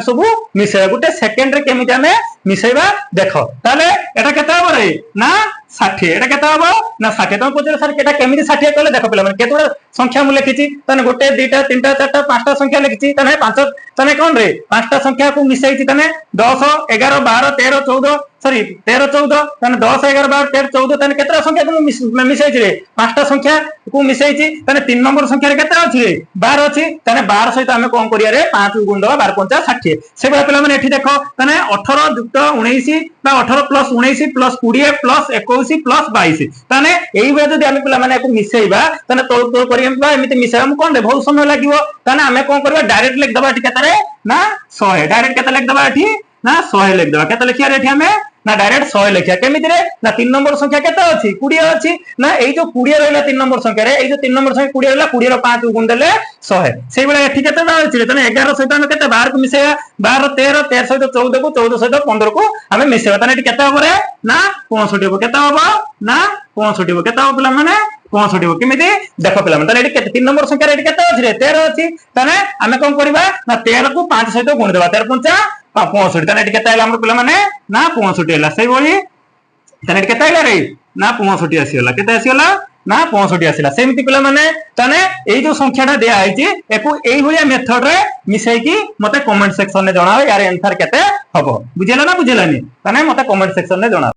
सब मिसेबा गोटे सेकेंड रे केमिति हमें मिसेबा देखो ताले एटा केते हबो रे ना 60 एटा केते हबो ना 60 तुम पचर सर केटा केमिति 60 कहले देखो पिला माने केतोडा संख्या मु लिखिची तने गोटे दुईटा तीनटा चारटा पांचटा संख्या लिखिची तने पांच तने कोन रे पांचटा संख्या को मिसाइची तने 10 11 12 13 14 सॉरी 13 14 तने 10 11 12 13 14 तने केतरा संख्या को मिसाइची रे पांचटा संख्या को मिसाइची तने 3 नंबर संख्या रे केतरा अछि रे 12 अछि तने 12 सहित हमें कोन करिया रे 5 गुण दवा 12 5 60 से बडा पिला माने एठी देखो तने 18 युक्त 19 बा 18 प्लस 19 प्लस 20 प्लस 21 प्लस 22 तने एई बे जदी हमें पिला माने को मिसेइबा तने तोल तोल करियम एमिति मिसेबा हम कोन रे बहुत समय लागिवो तने हमें कोन करबा डायरेक्ट लिख दबा एठी केतरे ना 100 डायरेक्ट केते लिख दबा एठी ना 100 लिख दबा केते लिखिया रे एठी हमें ना डायरेक्ट 100 लिखिया केमिति रे ना 3 नंबर संख्या केते अछि 20 अछि ना एई जो 20 रहला 3 नंबर संख्या रे एई जो 3 नंबर संख्या 20 रहला 20 रो 5 गुण देले 100 सेई बेला एठी केते ना अछि रे तने 11 सहित हम केते 12 को मिसेया 12 13 13 सहित 14 को 14 सहित 15 को हमें मिसेबा तने एठी केते हबो रे ना 65 हबो केते हबो ना 65 हबो केते हबो पिला माने 65 हबो केमिति देखो पिला माने तने एठी केते 3 नंबर संख्या रे एठी केते अछि रे 13 अछि तने हमें कोन करबा ना 13 को 5 सहित गुण देबा 13 5 65 तने एठी केते आइला हमर पिला माने ना 65 हला सेई बोली तने केते आइला रे ना 65 आसीला केते आसीला ना 65 आसीला सेमिति पिला माने तने एई जो संख्याटा दिया आइची एको एई भलिया मेथड रे मिसाई की मते कमेंट सेक्शन रे जणाओ यार आंसर केते हबो बुझेला ना बुझेलानी तने मते कमेंट सेक्शन रे जणाओ।